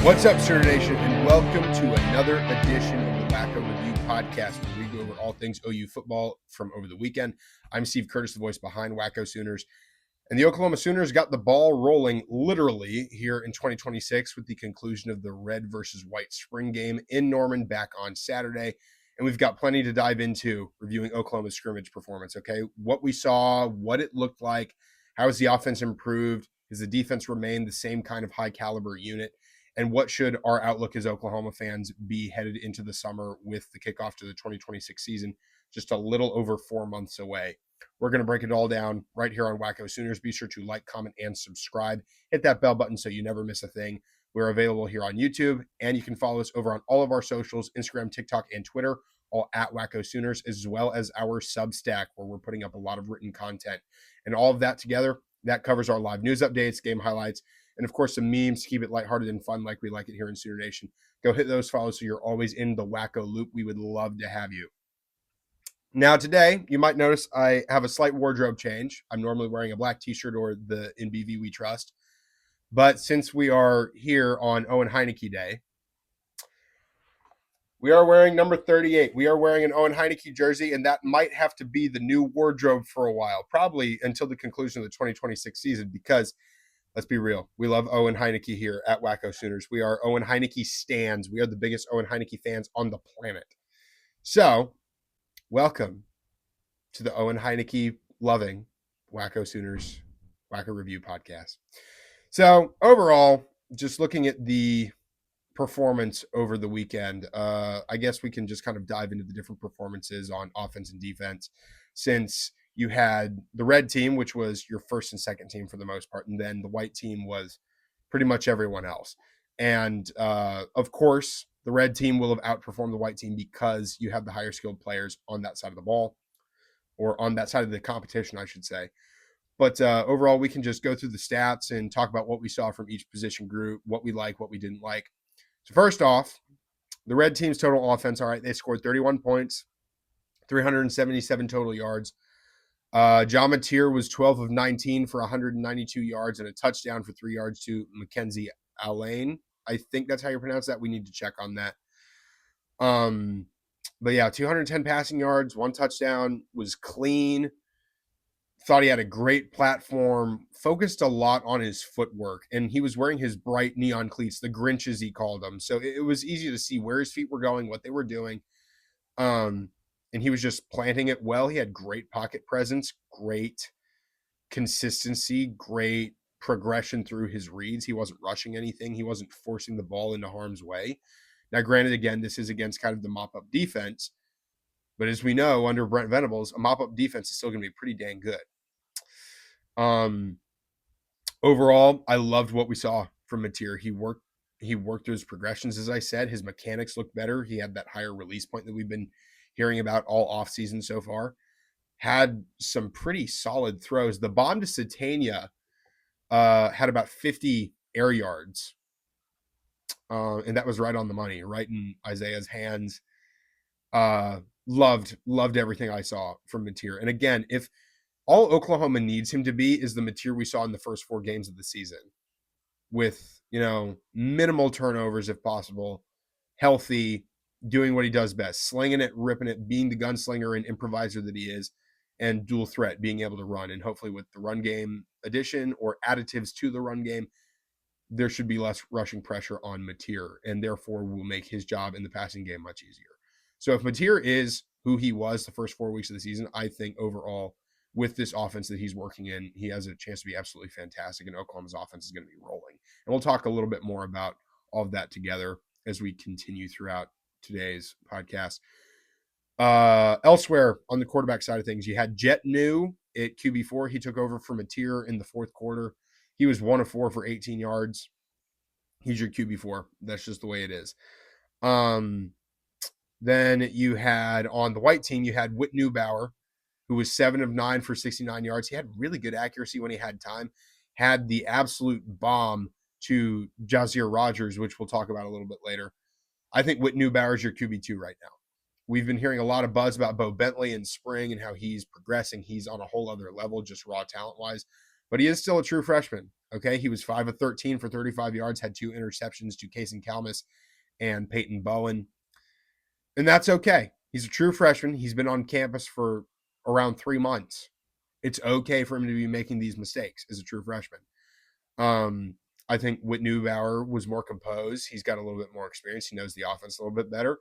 What's up, Sooner Nation, and welcome to another edition of the WhackoReview Podcast, where we go over all things OU football from over the weekend. I'm Steve Curtis, the voice behind Wacko Sooners, and the Oklahoma Sooners got the ball rolling literally here in 2026 with the conclusion of the red versus white spring game in Norman back on Saturday, and we've got plenty to dive into reviewing Oklahoma's scrimmage performance, okay? What we saw, what it looked like, how has the offense improved, has the defense remained the same kind of high-caliber unit, and what should our outlook as Oklahoma fans be headed into the summer with the kickoff to the 2026 season just a little over 4 months away. We're going to break it all down right here on Wacko Sooners. Be sure to like, comment, and subscribe. Hit that bell button so you never miss a thing. We're available here on YouTube, and you can follow us over on all of our socials, Instagram, TikTok, and Twitter, all at Wacko Sooners, as well as our Substack, where we're putting up a lot of written content. And all of that together, that covers our live news updates, game highlights, and of course, some memes to keep it lighthearted and fun like we like it here in Sooner Nation. Go hit those follows so you're always in the Wacko loop. We would love to have you. Now today, you might notice I have a slight wardrobe change. I'm normally wearing a black t-shirt or the In BV We Trust. But since we are here on Owen Heineke Day, we are wearing number 38. We are wearing an Owen Heineke jersey, and that might have to be the new wardrobe for a while, probably until the conclusion of the 2026 season, because let's be real. We love Owen Heineke here at Wacko Sooners. We are Owen Heineke stans. We are the biggest Owen Heineke fans on the planet. So, welcome to the Owen Heineke loving Wacko Sooners WhackoReview Podcast. So, overall, just looking at the performance over the weekend, I guess we can just kind of dive into the different performances on offense and defense, since you had the red team, which was your first and second team for the most part, and then the white team was pretty much everyone else. And of course, the red team will have outperformed the white team because you have the higher skilled players on that side of the ball, or on that side of the competition, I should say. But overall, we can just go through the stats and talk about what we saw from each position group, what we like, what we didn't like. So first off, the red team's total offense, all right, they scored 31 points, 377 total yards. John Mateer was 12 of 19 for 192 yards and a touchdown for 3 yards to Mackenzie Allain. I think that's how you pronounce that. We need to check on that. But yeah, 210 passing yards, 1 touchdown, was clean. Thought he had a great platform, focused a lot on his footwork, and he was wearing his bright neon cleats, the Grinches he called them. So it was easy to see where his feet were going, what they were doing. And he was just planting it well. He had great pocket presence, great consistency, great progression through his reads. He wasn't rushing anything. He wasn't forcing the ball into harm's way. Now, granted, again, this is against kind of the mop-up defense. But as we know, under Brent Venables, a mop-up defense is still going to be pretty dang good. Overall, I loved what we saw from Mateer. He worked through his progressions, as I said. His mechanics looked better. He had that higher release point that we've been hearing about all offseason so far. Had some pretty solid throws. The bomb to Satania had about 50 air yards. And that was right on the money, right in Isaiah's hands. Loved everything I saw from Mateer. And again, if all Oklahoma needs him to be is the Mateer we saw in the first 4 games of the season, with, minimal turnovers if possible, healthy, doing what he does best, slinging it, ripping it, being the gunslinger and improviser that he is, and dual threat, being able to run. And hopefully with the run game addition or additives to the run game, there should be less rushing pressure on Mateer, and therefore will make his job in the passing game much easier. So if Mateer is who he was the first 4 weeks of the season, I think overall with this offense that he's working in, he has a chance to be absolutely fantastic, and Oklahoma's offense is going to be rolling. And we'll talk a little bit more about all of that together as we continue throughout today's podcast. Elsewhere on the quarterback side of things, you had Jet New at QB4. He took over from Mateer in the fourth quarter. He was 1 of 4 for 18 yards. He's your QB4. That's just the way it is. Then you had on the white team, you had Whit Neubauer, who was 7 of 9 for 69 yards. He had really good accuracy when he had time. Had the absolute bomb to Jazir Rogers, which we'll talk about a little bit later. I think Whit Neubauer is your QB2 right now. We've been hearing a lot of buzz about Bo Bentley in spring and how he's progressing. He's on a whole other level, just raw talent-wise. but he is still a true freshman. Okay, he was 5 of 13 for 35 yards, had 2 interceptions to Kason Kalmus and Peyton Bowen. And that's okay. He's a true freshman. He's been on campus for around 3 months. It's okay for him to be making these mistakes as a true freshman. I think Whit Neubauer was more composed. He's got a little bit more experience. He knows the offense a little bit better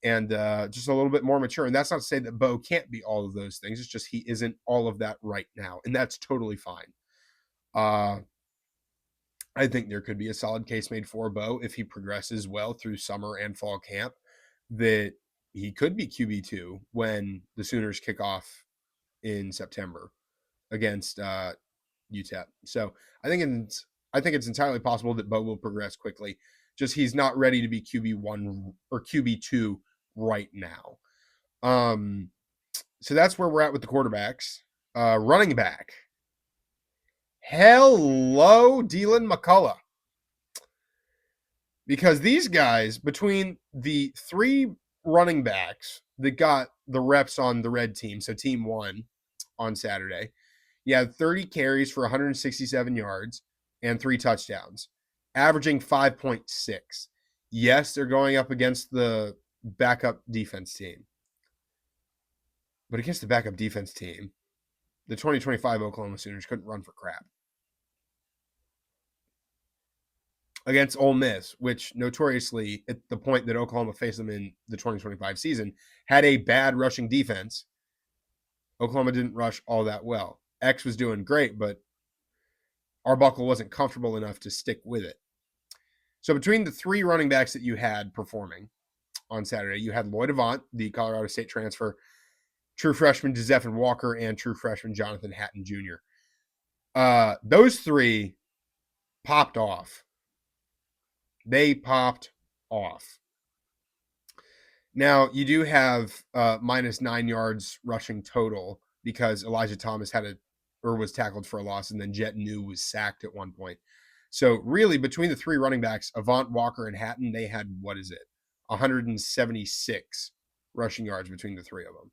and just a little bit more mature. And that's not to say that Bo can't be all of those things. It's just he isn't all of that right now. And that's totally fine. I think there could be a solid case made for Bo if he progresses well through summer and fall camp, that he could be QB2 when the Sooners kick off in September against UTEP. So I think it's entirely possible that Bo will progress quickly. Just he's not ready to be QB1 or QB2 right now. So that's where we're at with the quarterbacks. Running back. Hello, Dylan McCullough. Because these guys, between the 3 running backs that got the reps on the red team, so team 1 on Saturday, he had 30 carries for 167 yards and 3 touchdowns, averaging 5.6. Yes, they're going up against the backup defense team. But against the backup defense team, the 2025 Oklahoma Sooners couldn't run for crap. Against Ole Miss, which notoriously, at the point that Oklahoma faced them in the 2025 season, had a bad rushing defense, Oklahoma didn't rush all that well. X was doing great, but Arbuckle wasn't comfortable enough to stick with it. So between the 3 running backs that you had performing on Saturday, you had Lloyd Avant, the Colorado State transfer, true freshman Dez Walker, and true freshman Jonathan Hatton Jr. Those 3 popped off. They popped off. Now, you do have minus 9 yards rushing total because Elijah Thomas was tackled for a loss, and then Jet New was sacked at one point. So really, between the 3 running backs, Avant, Walker, and Hatton, they had, 176 rushing yards between the 3 of them.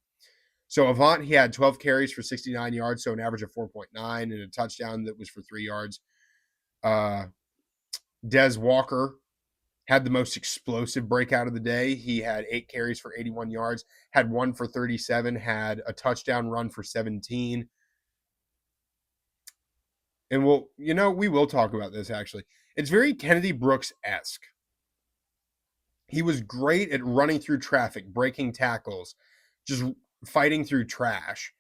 So Avant, he had 12 carries for 69 yards, so an average of 4.9, and a touchdown that was for 3 yards. Dez Walker had the most explosive breakout of the day. He had 8 carries for 81 yards, had 1 for 37, had a touchdown run for 17. And we will talk about this actually. It's very Kennedy Brooks-esque. He was great at running through traffic, breaking tackles, just fighting through trash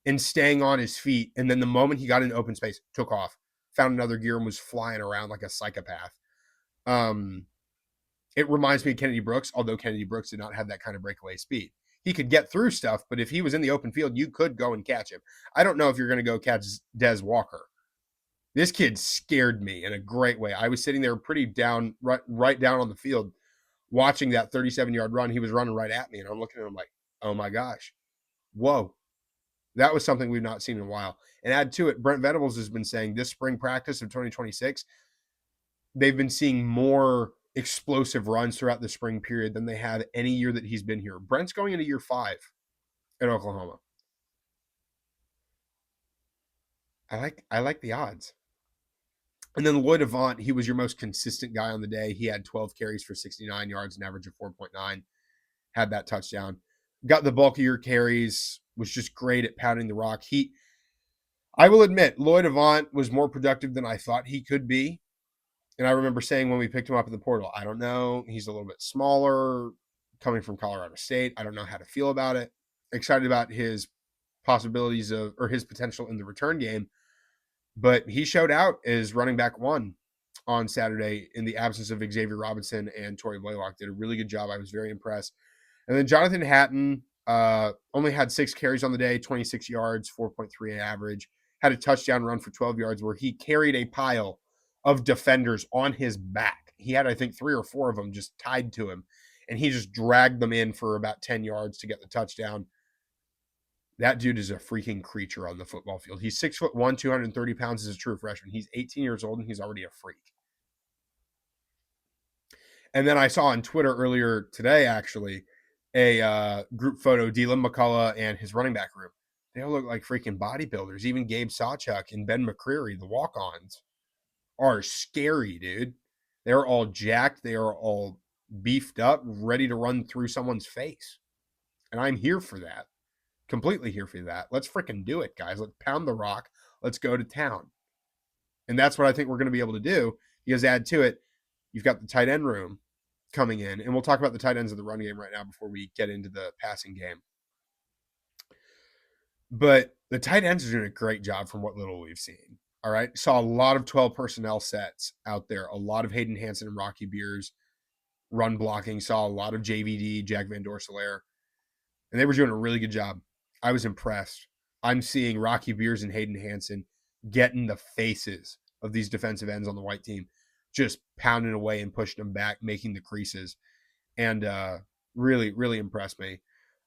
and staying on his feet. And then the moment he got into open space, took off, found another gear and was flying around like a psychopath. It reminds me of Kennedy Brooks, although Kennedy Brooks did not have that kind of breakaway speed. He could get through stuff, but if he was in the open field, you could go and catch him. I don't know if you're going to go catch Dez Walker. This kid scared me in a great way. I was sitting there pretty down, right down on the field, watching that 37-yard run. He was running right at me, and I'm looking at him like, oh my gosh, whoa. That was something we've not seen in a while. And add to it, Brent Venables has been saying this spring practice of 2026, they've been seeing more explosive runs throughout the spring period than they have any year that he's been here. Brent's going into year 5 at Oklahoma. I like the odds. And then Lloyd Avant, he was your most consistent guy on the day. He had 12 carries for 69 yards, an average of 4.9, had that touchdown. Got the bulk of your carries, was just great at pounding the rock. I will admit, Lloyd Avant was more productive than I thought he could be. And I remember saying when we picked him up in the portal, I don't know. He's a little bit smaller, coming from Colorado State. I don't know how to feel about it. Excited about his possibilities or his potential in the return game. But he showed out as running back 1 on Saturday in the absence of Xavier Robinson, and Torrey Blaylock did a really good job. I was very impressed. And then Jonathan Hatton only had 6 carries on the day, 26 yards, 4.3 average, had a touchdown run for 12 yards where he carried a pile of defenders on his back. He had, I think, 3 or 4 of them just tied to him, and he just dragged them in for about 10 yards to get the touchdown. That dude is a freaking creature on the football field. He's 6'1", 230 pounds as a true freshman. He's 18 years old, and he's already a freak. And then I saw on Twitter earlier today, actually, a group photo, Dylan McCullough and his running back room. They all look like freaking bodybuilders. Even Gabe Sawchuk and Ben McCreary, the walk-ons, are scary, dude. They're all jacked. They are all beefed up, ready to run through someone's face. And I'm here for that. Completely here for that. Let's freaking do it, guys. Let's pound the rock. Let's go to town. And that's what I think we're going to be able to do. Because add to it, you've got the tight end room coming in. And we'll talk about the tight ends of the run game right now before we get into the passing game. But the tight ends are doing a great job from what little we've seen. All right. Saw a lot of 12 personnel sets out there. A lot of Hayden Hansen and Rocky Beers run blocking. Saw a lot of JVD, Jack Van Dorselaer. And they were doing a really good job. I was impressed. I'm seeing Rocky Beers and Hayden Hansen get in the faces of these defensive ends on the white team, just pounding away and pushing them back, making the creases. And really, really impressed me.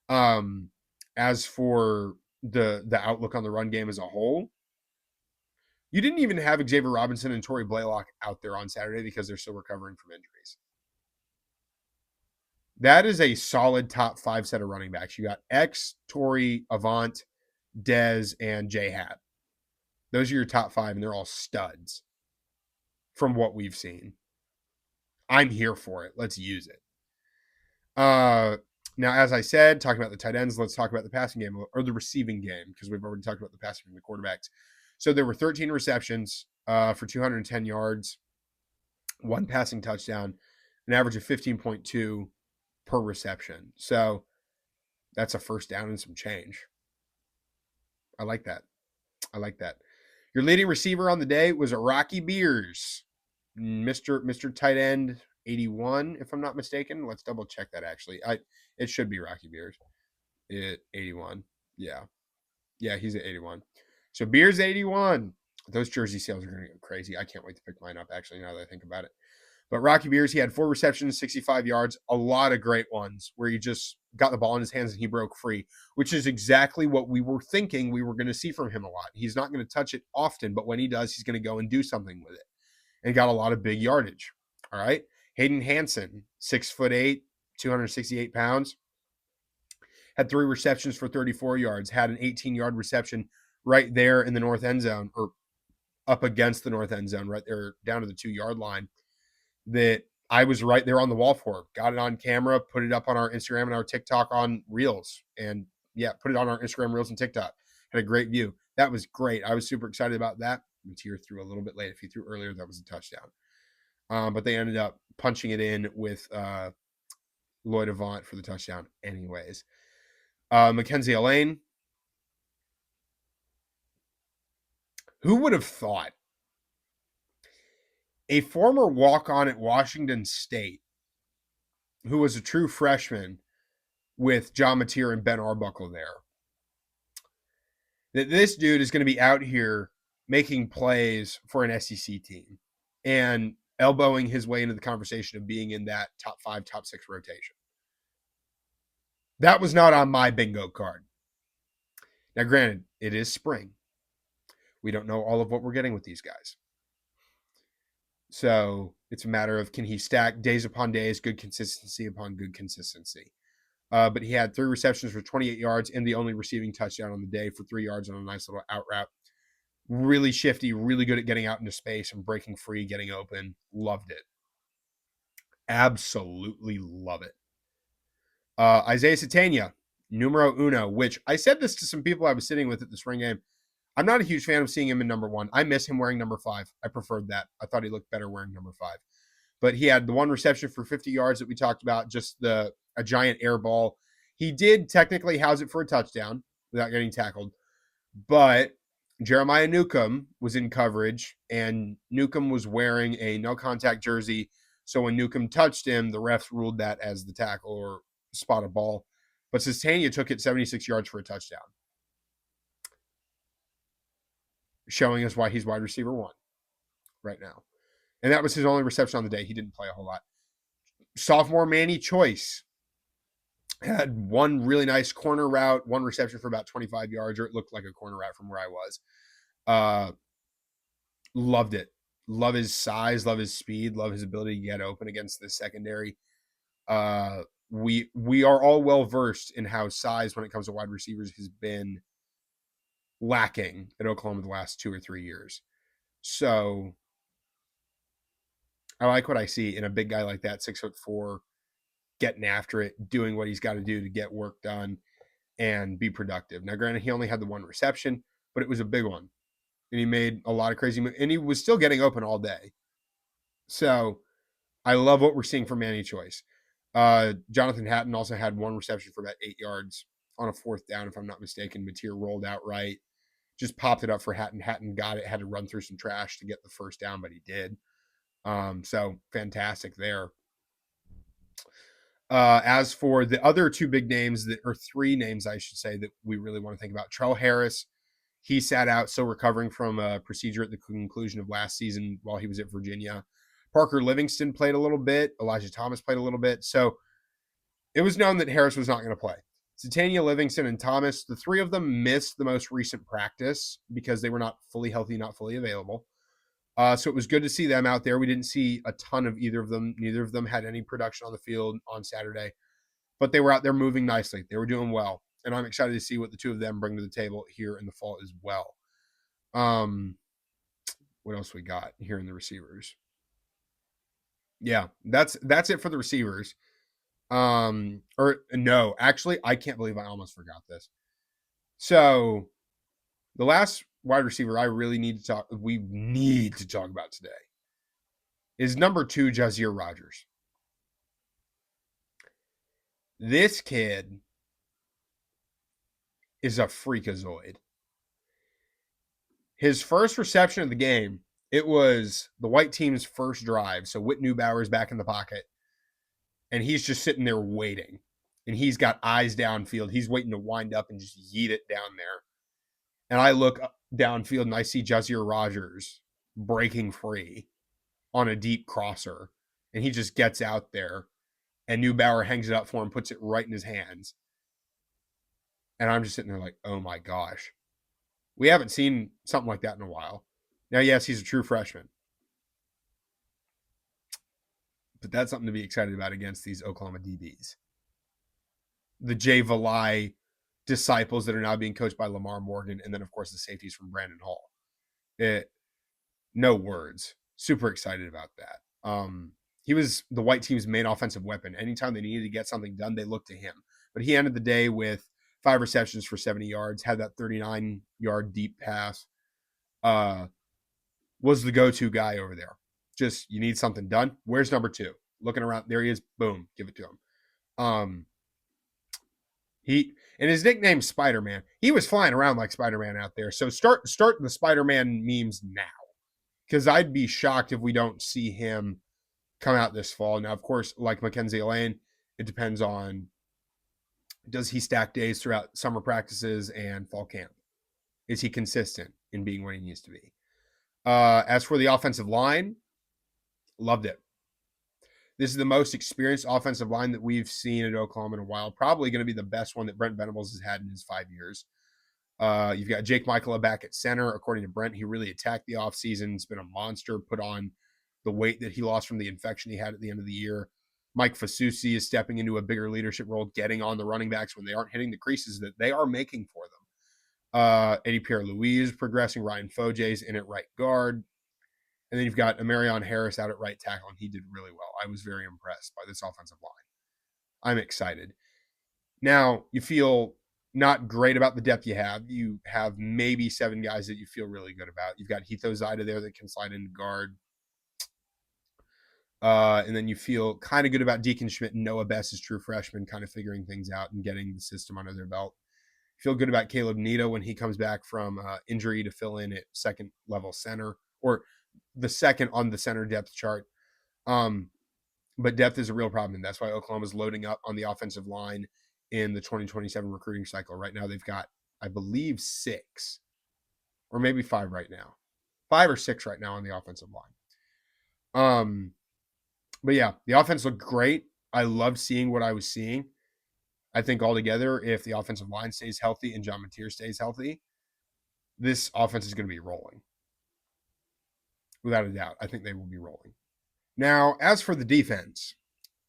As for the outlook on the run game as a whole, you didn't even have Xavier Robinson and Torrey Blaylock out there on Saturday because they're still recovering from injuries. That is a solid top 5 set of running backs. You got X, Torrey, Avant, Dez, and J Hat. Those are your top 5, and they're all studs from what we've seen. I'm here for it. Let's use it. Now, as I said, talking about the tight ends, let's talk about the passing game or the receiving game because we've already talked about the passing game, the quarterbacks. So there were 13 receptions for 210 yards, 1 passing touchdown, an average of 15.2 per reception. So that's a first down and some change. I like that. Your leading receiver on the day was a Rocky Beers, Mr. Tight End 81, if I'm not mistaken. Let's double check that actually. It should be Rocky Beers. 81. Yeah, he's at 81. So Beers 81. Those jersey sales are going to go crazy. I can't wait to pick mine up actually now that I think about it. But Rocky Beers, he had 4 receptions, 65 yards, a lot of great ones where he just got the ball in his hands and he broke free, which is exactly what we were thinking we were going to see from him a lot. He's not going to touch it often, but when he does, he's going to go and do something with it. And got a lot of big yardage. All right. Hayden Hansen, 6'8", 268 pounds, had 3 receptions for 34 yards, had an 18-yard reception right there in the north end zone, or up against the north end zone, right there down to the 2-yard line, that I was right there on the wall for. Got it on camera, put it up on our Instagram and our TikTok on Reels. And put it on our Instagram Reels and TikTok. Had a great view. That was great. I was super excited about that. Mateer threw a little bit late. If he threw earlier, that was a touchdown. But they ended up punching it in with Lloyd Avant for the touchdown anyways. Mackenzie Allain. Who would have thought a former walk-on at Washington State who was a true freshman with John Mateer and Ben Arbuckle there, that this dude is going to be out here making plays for an SEC team and elbowing his way into the conversation of being in that top 5, top 6 rotation. That was not on my bingo card. Now, granted, it is spring. We don't know all of what we're getting with these guys. So it's a matter of, can he stack days upon days, good consistency upon good consistency. But he had 3 receptions for 28 yards and the only receiving touchdown on the day for 3 yards on a nice little out route. Really shifty, really good at getting out into space and breaking free, getting open. Loved it. Absolutely love it. Isaiah Satania, numero uno, which I said this to some people I was sitting with at the spring game. I'm not a huge fan of seeing him in number 1. I miss him wearing number 5. I preferred that. I thought he looked better wearing number 5. But he had the 1 reception for 50 yards that we talked about, just a giant air ball. He did technically house it for a touchdown without getting tackled. But Jeremiah Newcomb was in coverage, and Newcomb was wearing a no-contact jersey. So when Newcomb touched him, the refs ruled that as the tackle or spot a ball. But Satania took it 76 yards for a touchdown, showing us why he's wide receiver 1 right now. And that was his only reception on the day. He didn't play a whole lot. Sophomore Manny Choice had 1 really nice corner route, 1 reception for about 25 yards, or it looked like a corner route from where I was. Loved it. Love his size, love his speed, love his ability to get open against the secondary. We are all well versed in how size when it comes to wide receivers has been lacking at Oklahoma the last 2 or 3 years. So I like what I see in a big guy like that, 6'4", getting after it, doing what he's got to do to get work done and be productive. Now, granted, he only had the one reception, but it was a big one. And he made a lot of crazy moves, and he was still getting open all day. So I love what we're seeing from Manny Choice. Jonathan Hatton also had one reception for about 8 yards on a 4th down, if I'm not mistaken. Mateer rolled out right, just popped it up for Hatton. Hatton got it, had to run through some trash to get the first down, but he did. So fantastic there. As for the other 2 big names or 3 names, I should say, that we really want to think about, Trell Harris, he sat out, still recovering from a procedure at the conclusion of last season while he was at Virginia. Parker Livingston played a little bit. Elijah Thomas played a little bit. So it was known that Harris was not going to play. Satania, Livingston, and Thomas, the 3 of them missed the most recent practice because they were not fully healthy, not fully available. So it was good to see them out there. We didn't see a ton of either of them. Neither of them had any production on the field on Saturday, but they were out there moving nicely. They were doing well. And I'm excited to see what the 2 of them bring to the table here in the fall as well. What else we got here in the receivers? Yeah, that's it for the receivers. Or no, actually, I can't believe I almost forgot this. So the last wide receiver we need to talk about today is number 2, Jazier Rogers. This kid is a freakazoid. His first reception of the game, it was the white team's first drive. So Whit Neubauer's back in the pocket, and he's just sitting there waiting. And he's got eyes downfield. He's waiting to wind up and just yeet it down there. And I look downfield and I see Jazier Rogers breaking free on a deep crosser. And he just gets out there. And Neubauer hangs it up for him, puts it right in his hands. And I'm just sitting there like, oh my gosh. We haven't seen something like that in a while. Now, yes, he's a true freshman. But that's something to be excited about against these Oklahoma DBs. The Jay Valai disciples that are now being coached by Lamar Morgan, and then, of course, the safeties from Brandon Hall. No words. Super excited about that. He was the white team's main offensive weapon. Anytime they needed to get something done, they looked to him. But he ended the day with 5 receptions for 70 yards, had that 39-yard deep pass, was the go-to guy over there. Just, you need something done. Where's number 2? Looking around. There he is. Boom. Give it to him. And his nickname's Spider-Man. He was flying around like Spider-Man out there. So start the Spider-Man memes now, because I'd be shocked if we don't see him come out this fall. Now, of course, like Mackenzie Lane, it depends on, does he stack days throughout summer practices and fall camp? Is he consistent in being what he needs to be? As for the offensive line, loved it. This is the most experienced offensive line that we've seen at Oklahoma in a while. Probably going to be the best one that Brent Venables has had in his 5 years. You've got Jake Michaela back at center. According to Brent, he really attacked the offseason. He's been a monster, put on the weight that he lost from the infection he had at the end of the year. Mike Fasusi is stepping into a bigger leadership role, getting on the running backs when they aren't hitting the creases that they are making for them. Eddie Pierre-Louis progressing. Ryan Foje's in at right guard. And then you've got Amarion Harris out at right tackle, and he did really well. I was very impressed by this offensive line. I'm excited. Now, you feel not great about the depth you have. You have maybe 7 guys that you feel really good about. You've got Heath Ozida there that can slide into guard. And then you feel kind of good about Deacon Schmidt and Noah Bess as true freshmen, kind of figuring things out and getting the system under their belt. Feel good about Caleb Neto when he comes back from injury to fill in at second level center, or the second on the center depth chart. But depth is a real problem, and that's why Oklahoma's loading up on the offensive line in the 2027 recruiting cycle. Right now, they've got, I believe, 6 or maybe 5 right now. 5 or 6 right now on the offensive line. But yeah, the offense looked great. I loved seeing what I was seeing. I think altogether, if the offensive line stays healthy and John Mateer stays healthy, this offense is going to be rolling. Without a doubt, I think they will be rolling. Now, as for the defense,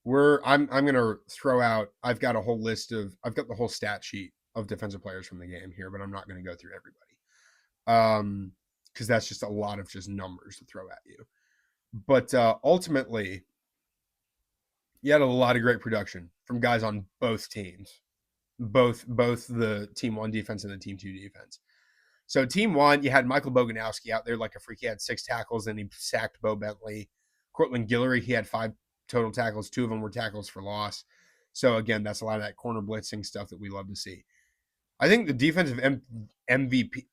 I'm going to throw out, I've got the whole stat sheet of defensive players from the game here, but I'm not going to go through everybody. because that's just a lot of just numbers to throw at you. But ultimately, you had a lot of great production from guys on both teams, both the team 1 defense and the team 2 defense. So team 1, you had Michael Boganowski out there like a freak. He had 6 tackles and he sacked Bo Bentley. Cortland Guillory, he had 5 total tackles. 2 of them were tackles for loss. So again, that's a lot of that corner blitzing stuff that we love to see. I think the defensive MVP.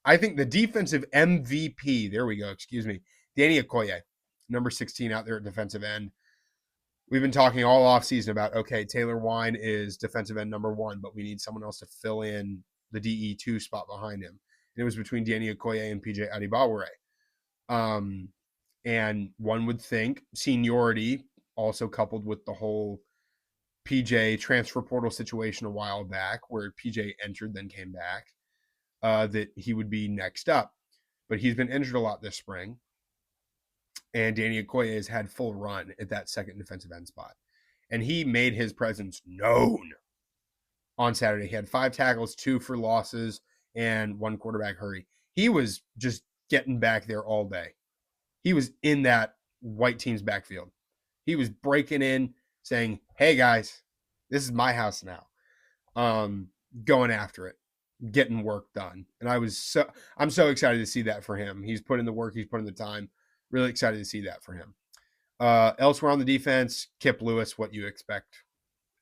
I think the defensive MVP. There we go. Excuse me, Danny Okoye, number 16 out there at defensive end. We've been talking all offseason about, okay, Taylor Wine is defensive end number 1, but we need someone else to fill in the DE2 spot behind him. And it was between Danny Okoye and PJ Adibaware. And one would think seniority, also coupled with the whole PJ transfer portal situation a while back, where PJ entered, then came back, that he would be next up. But he's been injured a lot this spring. And Danny Okoye has had full run at that second defensive end spot. And he made his presence known on Saturday. He had 5 tackles, 2 for losses, and 1 quarterback hurry. He was just getting back there all day. He was in that white team's backfield. He was breaking in, saying, hey, guys, this is my house now. Going after it, getting work done. And I'm so excited to see that for him. He's put in the work. He's put in the time. Really excited to see that for him. Elsewhere on the defense, Kip Lewis, what you expect.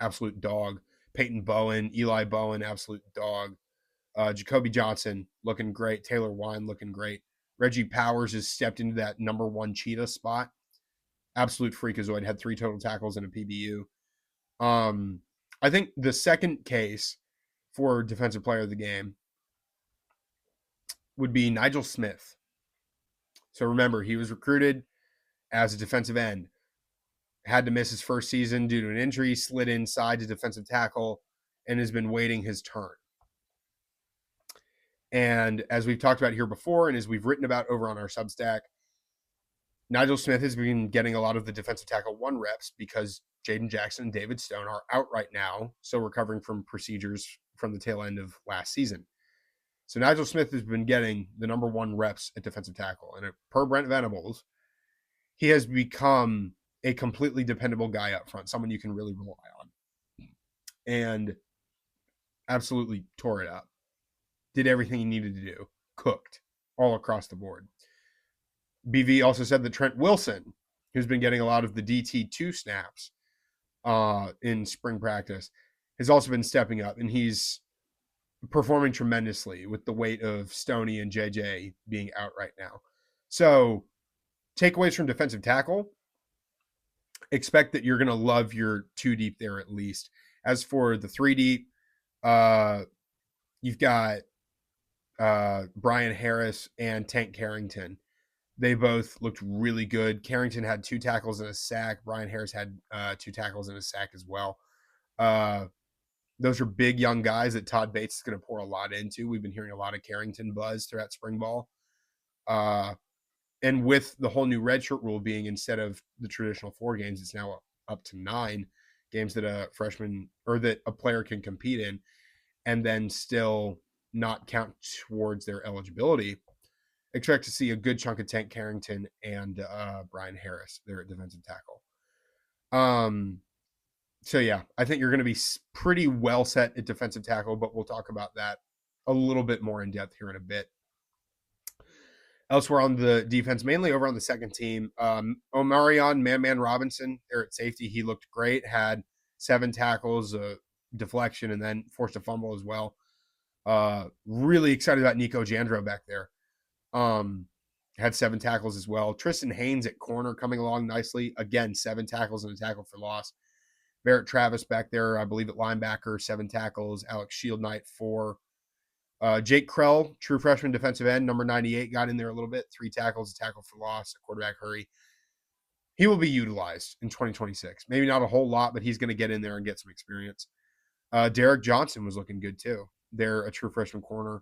Absolute dog. Peyton Bowen, Eli Bowen, absolute dog. Jacoby Johnson, looking great. Taylor Wine, looking great. Reggie Powers has stepped into that number 1 cheetah spot. Absolute freakazoid. Had 3 total tackles and a PBU. I think the second case for defensive player of the game would be Nigel Smith. So remember, he was recruited as a defensive end, had to miss his first season due to an injury, slid inside to defensive tackle, and has been waiting his turn. And as we've talked about here before, and as we've written about over on our Substack, Nigel Smith has been getting a lot of the defensive tackle 1 reps because Jaden Jackson and David Stone are out right now, still recovering from procedures from the tail end of last season. So Nigel Smith has been getting the number 1 reps at defensive tackle. And per Brent Venables, he has become a completely dependable guy up front, someone you can really rely on. And absolutely tore it up. Did everything he needed to do. Cooked all across the board. BV also said that Trent Wilson, who's been getting a lot of the DT2 snaps in spring practice, has also been stepping up. And he's performing tremendously with the weight of Stoney and JJ being out right now. So takeaways from defensive tackle, expect that you're going to love your 2 deep there at least. As for the 3 deep, you've got Brian Harris and Tank Carrington. They both looked really good. Carrington had 2 tackles and a sack. Brian Harris had 2 tackles and a sack as well. Those are big young guys that Todd Bates is going to pour a lot into. We've been hearing a lot of Carrington buzz throughout spring ball. And with the whole new redshirt rule being instead of the traditional 4 games, it's now up to 9 games that a freshman or that a player can compete in and then still not count towards their eligibility. Expect to see a good chunk of Tank Carrington and Brian Harris there at defensive tackle. So yeah, I think you're going to be pretty well set at defensive tackle, but we'll talk about that a little bit more in depth here in a bit. Elsewhere on the defense, mainly over on the second team, Omarion Man Robinson there at safety. He looked great, had 7 tackles, a deflection, and then forced a fumble as well. Really excited about Nico Jandro back there. Had 7 tackles as well. Tristan Haynes at corner coming along nicely. Again, 7 tackles and a tackle for loss. Barrett Travis back there, I believe at linebacker, 7 tackles. Alex Shield Knight, 4. Jake Krell, true freshman defensive end, number 98, got in there a little bit. 3 tackles, a tackle for loss, a quarterback hurry. He will be utilized in 2026. Maybe not a whole lot, but he's going to get in there and get some experience. Derek Johnson was looking good too. They're a true freshman corner.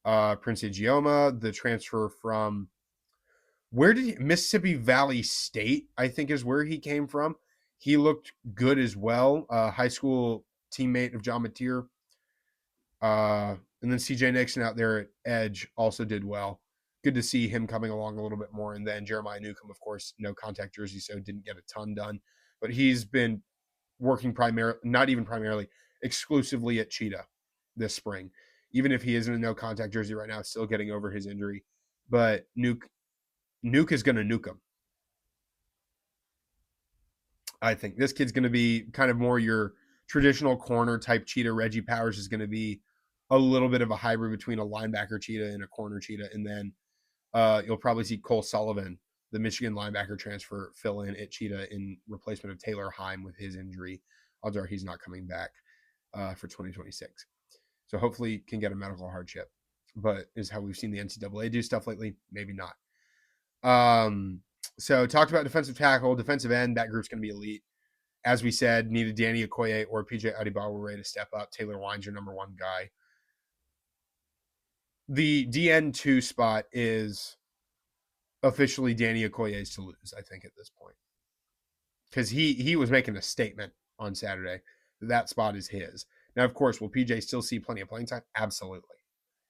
Prince Igioma, the transfer from Mississippi Valley State, I think is where he came from. He looked good as well. High school teammate of John Mateer. And then CJ Nixon out there at edge also did well. Good to see him coming along a little bit more. And then Jeremiah Newcomb, of course, no contact jersey, so didn't get a ton done. But he's been working primarily, exclusively at Cheetah this spring. Even if he isn't in a no contact jersey right now, still getting over his injury. But Nuke is going to nuke him. I think this kid's going to be kind of more your traditional corner type Cheetah. Reggie Powers is going to be a little bit of a hybrid between a linebacker Cheetah and a corner Cheetah. And then you'll probably see Cole Sullivan, the Michigan linebacker transfer, fill in at Cheetah in replacement of Taylor Heim with his injury. Odds are he's not coming back for 2026. So hopefully can get a medical hardship. But is how we've seen the NCAA do stuff lately? Maybe not. So talked about defensive tackle, defensive end. That group's going to be elite. As we said, needed Danny Okoye or PJ Adibawore to step up. Taylor Wine's your number one guy. The DN2 spot is officially Danny Okoye's to lose, I think, at this point. Because he was making a statement on Saturday. That spot is his. Now, of course, will PJ still see plenty of playing time? Absolutely.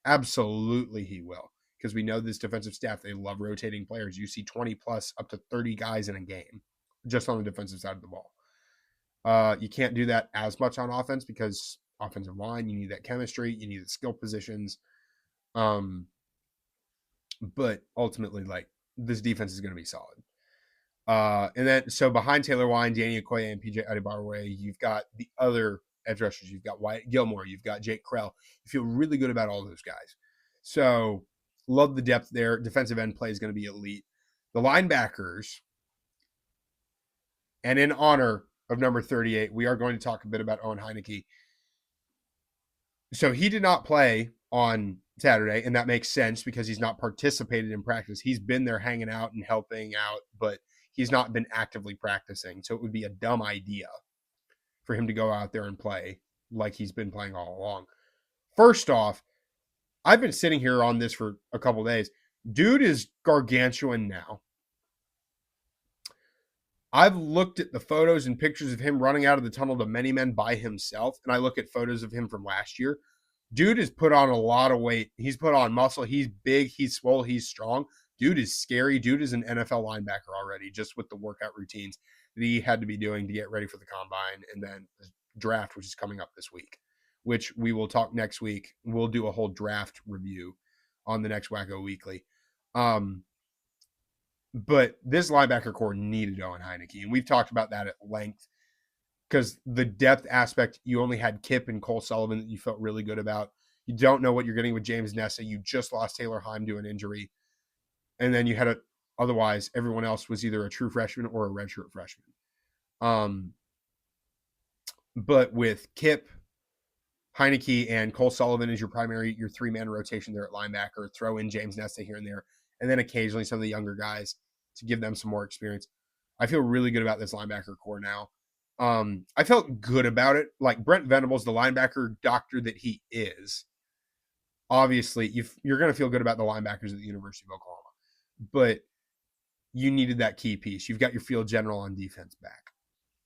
Absolutely he will. Because we know this defensive staff, they love rotating players. You see 20 plus up to 30 guys in a game just on the defensive side of the ball. You can't do that as much on offense because offensive line, you need that chemistry, you need the skill positions. But ultimately, like, this defense is going to be solid. And then, so behind Taylor Wine, Danny Okoye, and PJ Adibawore, you've got the other edge rushers. You've got Wyatt Gilmore. You've got Jake Krell. You feel really good about all those guys. So love the depth there. Defensive end play is going to be elite. The linebackers, and in honor of number 38, we are going to talk a bit about Owen Heineke. So he did not play on Saturday, and that makes sense because he's not participated in practice. He's been there hanging out and helping out, but he's not been actively practicing. So it would be a dumb idea for him to go out there and play like he's been playing all along. First off, I've been sitting here on this for a couple days. Dude is gargantuan now. I've looked at the photos and pictures of him running out of the tunnel to many men by himself, and I look at photos of him from last year. Dude has put on a lot of weight. He's put on muscle. He's big. He's swole. He's strong. Dude is scary. Dude is an NFL linebacker already, just with the workout routines that he had to be doing to get ready for the combine and then the draft, which is coming up this week, which we will talk next week. We'll do a whole draft review on the next Wacko Weekly. But this linebacker core needed Owen Heineke, and we've talked about that at length because the depth aspect, you only had Kip and Cole Sullivan that you felt really good about. You don't know what you're getting with James Nessa. You just lost Taylor Heim to an injury. And then you had otherwise, everyone else was either a true freshman or a redshirt freshman. But with Kip, Heineke, and Cole Sullivan as your three-man rotation there at linebacker, throw in James Nessa here and there, and then occasionally some of the younger guys to give them some more experience. I feel really good about this linebacker core now. I felt good about it. Like Brent Venables, the linebacker doctor that he is, obviously you're going to feel good about the linebackers at the University of Oklahoma. But you needed that key piece. You've got your field general on defense back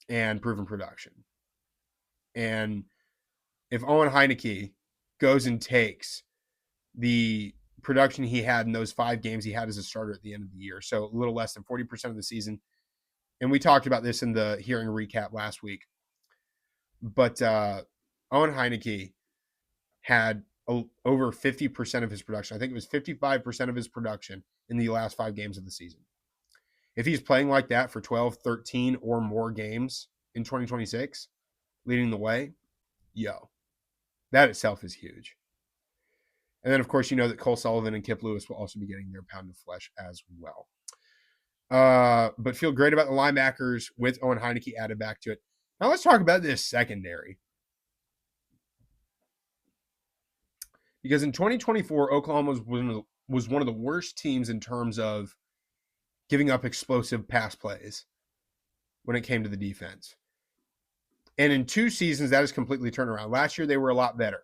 and proven production. And if Owen Heineke goes and takes the production he had in those 5 games he had as a starter at the end of the year, so a little less than 40% of the season, and we talked about this in the hearing recap last week, but Owen Heineke had over 50% of his production. I think it was 55% of his production in the last 5 games of the season. If he's playing like that for 12, 13 or more games in 2026, leading the way, that itself is huge. And then, of course, you know that Cole Sullivan and Kip Lewis will also be getting their pound of flesh as well. But feel great about the linebackers with Owen Heineke added back to it. Now let's talk about this secondary. Because in 2024, Oklahoma was one of the worst teams in terms of giving up explosive pass plays when it came to the defense. And in 2 seasons, that has completely turned around. Last year, they were a lot better.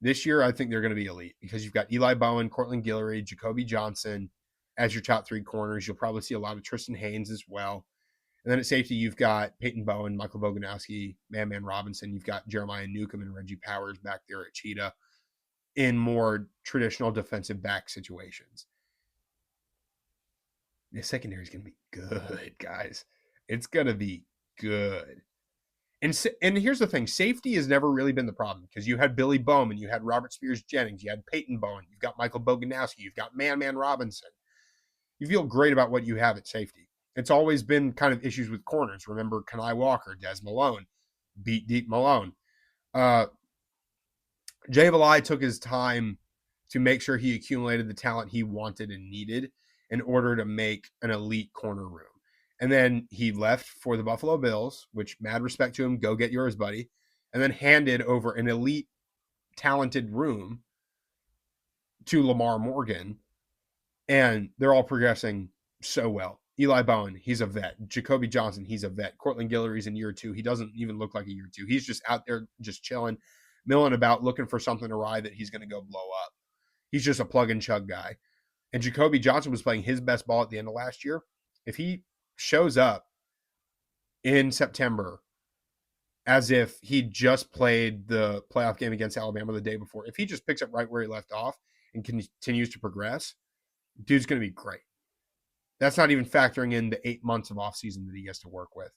This year, I think they're going to be elite because you've got Eli Bowen, Cortland Guillory, Jacoby Johnson as your top 3 corners. You'll probably see a lot of Tristan Haynes as well. And then at safety, you've got Peyton Bowen, Michael Boganowski, Man Robinson. You've got Jeremiah Newcomb and Reggie Powers back there at Cheetah in more traditional defensive back situations. The secondary is going to be good, guys. It's going to be good. And here's the thing. Safety has never really been the problem because you had Billy Bowman, you had Robert Spears-Jennings, you had Peyton Bowen, you've got Michael Boganowski, you've got Man Robinson. You feel great about what you have at safety. It's always been kind of issues with corners. Remember Kanai Walker, Des Malone, Beat Deep Malone. Jay Valai took his time to make sure he accumulated the talent he wanted and needed in order to make an elite corner room. And then he left for the Buffalo Bills, which mad respect to him. Go get yours, buddy. And then handed over an elite, talented room to Lamar Morgan. And they're all progressing so well. Eli Bowen, he's a vet. Jacoby Johnson, he's a vet. Cortland Guillory's in year 2. He doesn't even look like a year 2. He's just out there just chilling, milling about, looking for something to ride that he's going to go blow up. He's just a plug and chug guy. And Jacoby Johnson was playing his best ball at the end of last year. If he shows up in September as if he just played the playoff game against Alabama the day before, if he just picks up right where he left off and continues to progress, dude's going to be great. That's not even factoring in the 8 months of offseason that he gets to work with.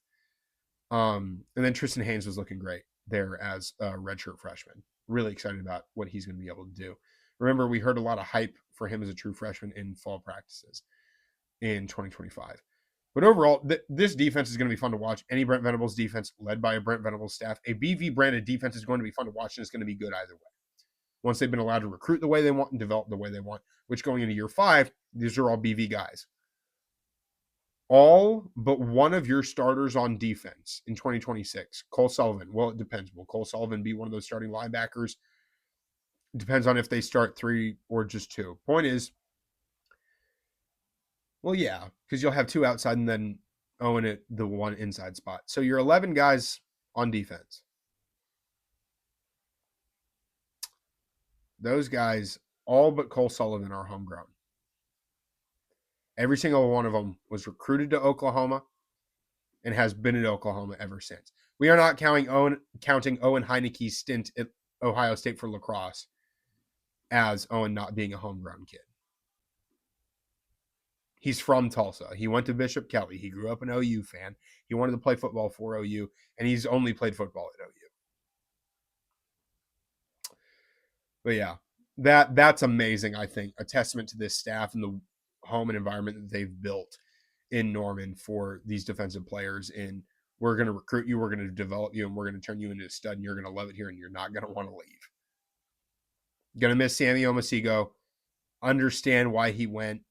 And then Tristan Haynes was looking great there as a redshirt freshman. Really excited about what he's going to be able to do. Remember, we heard a lot of hype for him as a true freshman in fall practices in 2025. But overall, this defense is going to be fun to watch. Any Brent Venables defense led by a Brent Venables staff, a BV branded defense is going to be fun to watch, and it's going to be good either way. Once they've been allowed to recruit the way they want and develop the way they want, which going into year 5, these are all BV guys. All but one of your starters on defense in 2026, Cole Sullivan. Well, it depends. Will Cole Sullivan be one of those starting linebackers? It depends on if they start 3 or just 2. Point is, well, yeah, because you'll have 2 outside and then Owen at the 1 inside spot. So you're 11 guys on defense. Those guys, all but Cole Sullivan, are homegrown. Every single one of them was recruited to Oklahoma and has been at Oklahoma ever since. We are not counting Owen Heineke's stint at Ohio State for lacrosse as Owen not being a homegrown kid. He's from Tulsa. He went to Bishop Kelly. He grew up an OU fan. He wanted to play football for OU, and he's only played football at OU. But yeah, that's amazing, I think. A testament to this staff and the home and environment that they've built in Norman for these defensive players. And we're going to recruit you, we're going to develop you, and we're going to turn you into a stud, and you're going to love it here, and you're not going to want to leave. Going to miss Sammy Omasigo. Understand why he went.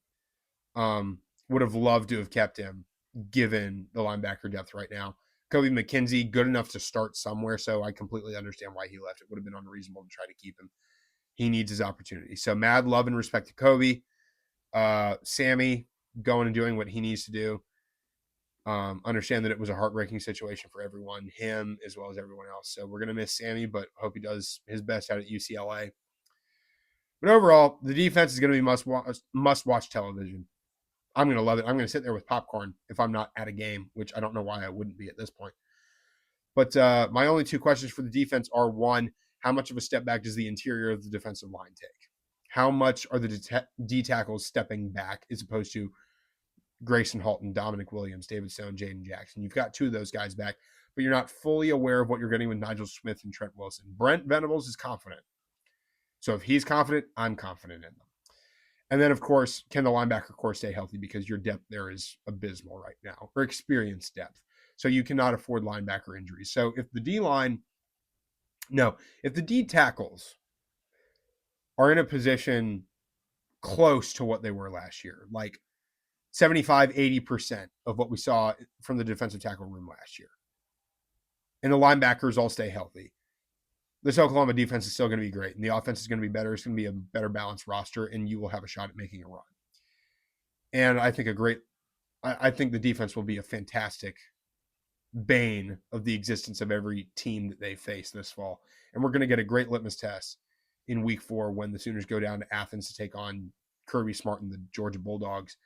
Would have loved to have kept him given the linebacker depth right now. Kobe McKenzie, good enough to start somewhere, so I completely understand why he left. It would have been unreasonable to try to keep him. He needs his opportunity. So mad love and respect to Kobe. Sammy going and doing what he needs to do. Understand that it was a heartbreaking situation for everyone, him as well as everyone else. So we're going to miss Sammy, but hope he does his best out at UCLA. But overall, the defense is going to be must-watch television. I'm going to love it. I'm going to sit there with popcorn if I'm not at a game, which I don't know why I wouldn't be at this point. But my only 2 questions for the defense are, 1, how much of a step back does the interior of the defensive line take? How much are the D tackles stepping back as opposed to Grayson Halton, Dominic Williams, David Stone, Jaden Jackson? You've got 2 of those guys back, but you're not fully aware of what you're getting with Nigel Smith and Trent Wilson. Brent Venables is confident. So if he's confident, I'm confident in them. And then, of course, can the linebacker core stay healthy, because your depth there is abysmal right now, or experience depth. So you cannot afford linebacker injuries. So if the D tackles are in a position close to what they were last year, like 75-80% of what we saw from the defensive tackle room last year, and the linebackers all stay healthy, this Oklahoma defense is still going to be great, and the offense is going to be better. It's going to be a better balanced roster, and you will have a shot at making a run. And I think I think the defense will be a fantastic bane of the existence of every team that they face this fall. And we're going to get a great litmus test in week 4 when the Sooners go down to Athens to take on Kirby Smart and the Georgia Bulldogs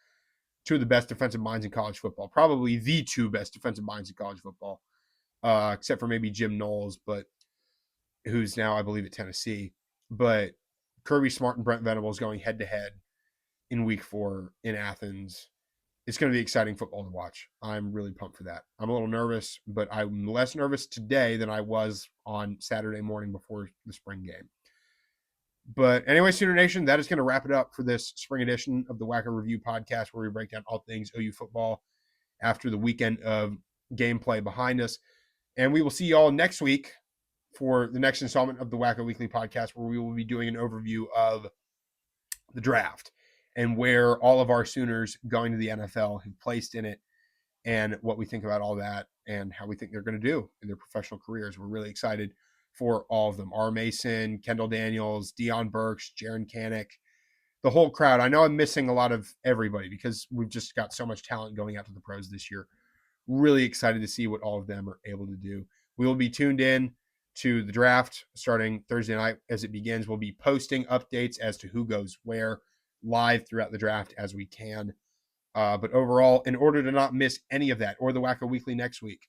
two of the best defensive minds in college football, probably the two best defensive minds in college football, except for maybe Jim Knowles, but who's now, I believe, at Tennessee. But Kirby Smart and Brent Venables going head-to-head in week 4 in Athens. It's going to be exciting football to watch. I'm really pumped for that. I'm a little nervous, but I'm less nervous today than I was on Saturday morning before the spring game. But anyway, Sooner Nation, that is going to wrap it up for this spring edition of the WhackoReview Podcast, where we break down all things OU football after the weekend of gameplay behind us. And we will see you all next week for the next installment of the Wacko Weekly Podcast, where we will be doing an overview of the draft and where all of our Sooners going to the NFL have placed in it, and what we think about all that and how we think they're going to do in their professional careers. We're really excited for all of them. R. Mason, Kendall Daniels, Deion Burks, Jaron Kanik, the whole crowd. I know I'm missing a lot of everybody because we've just got so much talent going out to the pros this year. Really excited to see what all of them are able to do. We will be tuned in to the draft starting Thursday night as it begins. We'll be posting updates as to who goes where live throughout the draft as we can. But overall, in order to not miss any of that or the Wacko Weekly next week,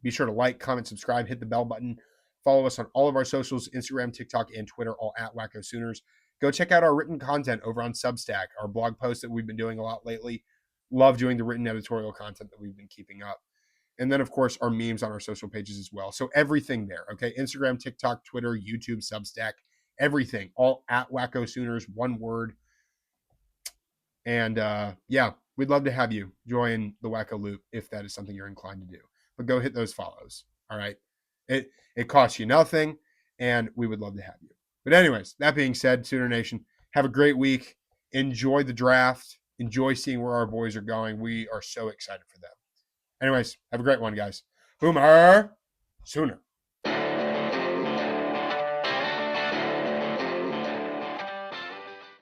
be sure to like, comment, subscribe, hit the bell button. Follow us on all of our socials, Instagram, TikTok, and Twitter, all at Wacko Sooners. Go check out our written content over on Substack, our blog posts that we've been doing a lot lately. Love doing the written editorial content that we've been keeping up. And then, of course, our memes on our social pages as well. So everything there, okay? Instagram, TikTok, Twitter, YouTube, Substack, everything, all at Wacko Sooners, one word. And, yeah, we'd love to have you join the Wacko Loop if that is something you're inclined to do. But go hit those follows, all right? It costs you nothing, and we would love to have you. But anyways, that being said, Sooner Nation, have a great week. Enjoy the draft. Enjoy seeing where our boys are going. We are so excited for them. Anyways, have a great one, guys. Boomer Sooner.